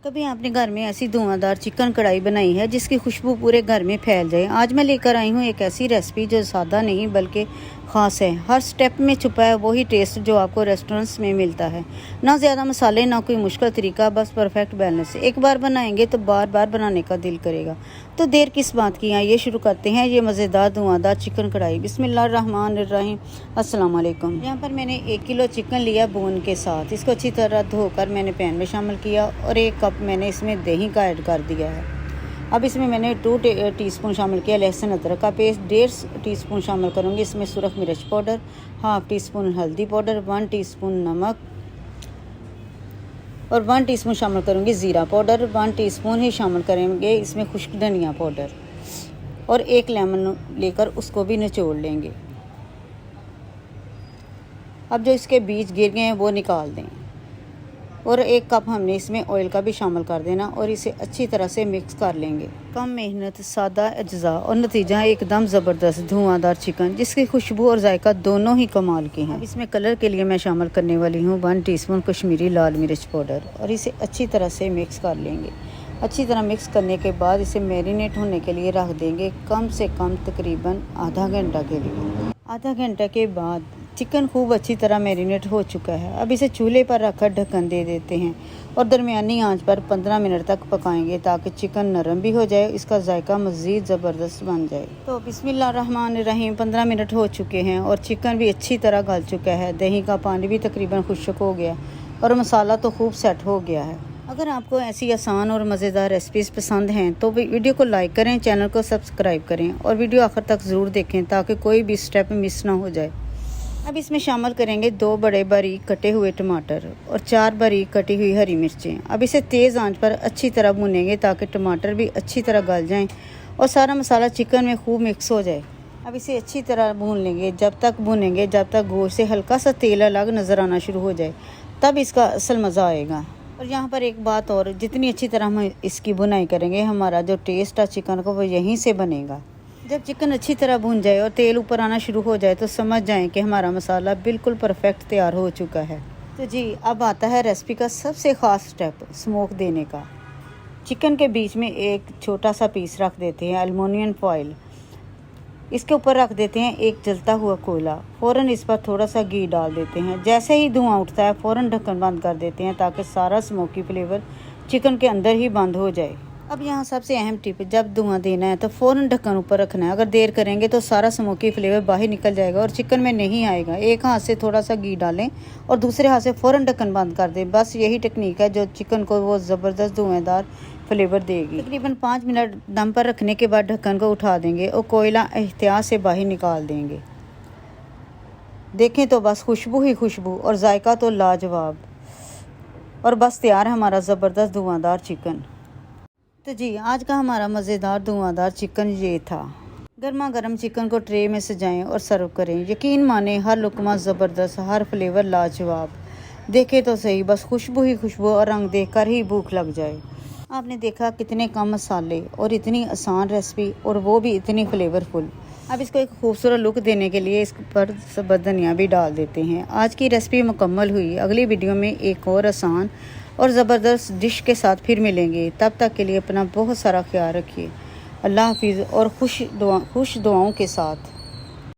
कभी आपने घर में ऐसी धुआंधार चिकन कढ़ाई बनाई है जिसकी खुशबू पूरे घर में फैल जाए। आज मैं लेकर आई हूँ एक ऐसी रेसिपी जो सादा नहीं बल्कि ख़ास है। हर स्टेप में छुपा है वही टेस्ट जो आपको रेस्टोरेंट्स में मिलता है। ना ज़्यादा मसाले, ना कोई मुश्किल तरीका, बस परफेक्ट बैलेंस। एक बार बनाएंगे तो बार बार बनाने का दिल करेगा। तो देर किस बात की, आइए शुरू करते हैं ये मज़ेदार धुआंधार चिकन कढ़ाई। बिस्मिल्लाहिर्रहमानिर्रहीम। अस्सलाम वालेकुम। यहाँ पर मैंने 1 किलो चिकन लिया बोन के साथ। इसको अच्छी तरह धोकर मैंने पैन में शामिल किया और 1 कप मैंने इसमें दही का ऐड कर दिया है। अब इसमें मैंने 2 टीस्पून शामिल किया लहसुन अदरक का पेस्ट, 1.5 टीस्पून शामिल करूँगी इसमें सुरख मिर्च पाउडर, 1/2 टीस्पून हल्दी पाउडर, 1 टीस्पून नमक और 1 टीस्पून शामिल करूँगी ज़ीरा पाउडर। 1 टीस्पून ही शामिल करेंगे इसमें खुश्क धनिया पाउडर और 1 लेमन लेकर उसको भी निचोड़ लेंगे। अब जो इसके बीज गिर गए हैं वो निकाल दें और 1 कप हमने इसमें ऑयल का भी शामिल कर देना और इसे अच्छी तरह से मिक्स कर लेंगे। कम मेहनत, सादा अज्जा और नतीजा है एकदम ज़बरदस्त धुआंधार चिकन जिसकी खुशबू और जायका दोनों ही कमाल के हैं। अब इसमें कलर के लिए मैं शामिल करने वाली हूँ 1 टीस्पून कश्मीरी लाल मिर्च पाउडर और इसे अच्छी तरह से मिक्स कर लेंगे। अच्छी तरह मिक्स करने के बाद इसे मैरिनेट होने के लिए रख देंगे कम से कम तकरीबन आधा घंटा के लिए। आधा घंटा के बाद चिकन खूब अच्छी तरह मैरिनेट हो चुका है। अब इसे चूल्हे पर रखकर ढक्कन दे देते हैं और दरमियानी आंच पर 15 मिनट तक पकाएंगे ताकि चिकन नरम भी हो जाए, इसका जायका मज़ीद ज़बरदस्त बन जाए। तो बिस्मिल्लाहिर्रहमानिर्रहीम 15 मिनट हो चुके हैं और चिकन भी अच्छी तरह गल चुका है। दही का पानी भी तकरीबन खुश्क हो गया और मसाला तो खूब सेट हो गया है। अगर आपको ऐसी आसान और मज़ेदार रेसिपीज़ पसंद हैं तो वीडियो को लाइक करें, चैनल को सब्सक्राइब करें और वीडियो आखिर तक ज़रूर देखें ताकि कोई भी स्टेप मिस ना हो जाए। अब इसमें शामिल करेंगे 2 बड़े बारीक कटे हुए टमाटर और 4 बारीक कटी हुई हरी मिर्चें। अब इसे तेज़ आंच पर अच्छी तरह भूनेंगे ताकि टमाटर भी अच्छी तरह गल जाएं और सारा मसाला चिकन में खूब मिक्स हो जाए। अब इसे अच्छी तरह भून लेंगे, जब तक गोश्त से हल्का सा तेल अलग नज़र आना शुरू हो जाए, तब इसका असल मज़ा आएगा। और यहाँ पर एक बात और, जितनी अच्छी तरह हम इसकी भुनाई करेंगे हमारा जो टेस्ट है चिकन का वो यहीं से बनेगा। जब चिकन अच्छी तरह भून जाए और तेल ऊपर आना शुरू हो जाए तो समझ जाएं कि हमारा मसाला बिल्कुल परफेक्ट तैयार हो चुका है। तो जी अब आता है रेसिपी का सबसे ख़ास स्टेप, स्मोक देने का। चिकन के बीच में एक छोटा सा पीस रख देते हैं एल्युमिनियम फॉइल। इसके ऊपर रख देते हैं एक जलता हुआ कोयला। फ़ौरन इस पर थोड़ा सा घी डाल देते हैं। जैसे ही धुआं उठता है फ़ौरन ढक्कन बंद कर देते हैं ताकि सारा स्मोकी फ्लेवर चिकन के अंदर ही बंद हो जाए। अब यहाँ सबसे अहम टिप, जब धुआं देना है तो फ़ौरन ढक्कन ऊपर रखना है। अगर देर करेंगे तो सारा स्मोकी फ्लेवर बाहर निकल जाएगा और चिकन में नहीं आएगा। एक हाथ से थोड़ा सा घी डालें और दूसरे हाथ से फ़ौरन ढक्कन बंद कर दें। बस यही टेक्निक है जो चिकन को वो ज़बरदस्त धुआंधार फ्लेवर देगी। तकरीबन 5 मिनट दम पर रखने के बाद ढक्कन को उठा देंगे और कोयला एहतियात से बाहर निकाल देंगे। देखें तो बस खुशबू ही खुशबू और जायका तो लाजवाब। और बस तैयार है हमारा ज़बरदस्त धुआंधार चिकन। तो जी आज का हमारा मज़ेदार धुआंधार चिकन ये था। गर्मा गर्म चिकन को ट्रे में सजाएं और सर्व करें। यकीन माने हर लुकमा ज़बरदस्त, हर फ्लेवर लाजवाब। देखें तो सही, बस खुशबू ही खुशबू और रंग देखकर ही भूख लग जाए। आपने देखा कितने कम मसाले और इतनी आसान रेसिपी और वो भी इतनी फ्लेवरफुल। अब इसको एक खूबसूरत लुक देने के लिए इस पर सब्ज़ धनिया भी डाल देते हैं। आज की रेसिपी मुकम्मल हुई। अगली वीडियो में एक और आसान और ज़बरदस्त डिश के साथ फिर मिलेंगे। तब तक के लिए अपना बहुत सारा ख्याल रखिए। अल्लाह हाफिज़ और खुश दुआओं के साथ।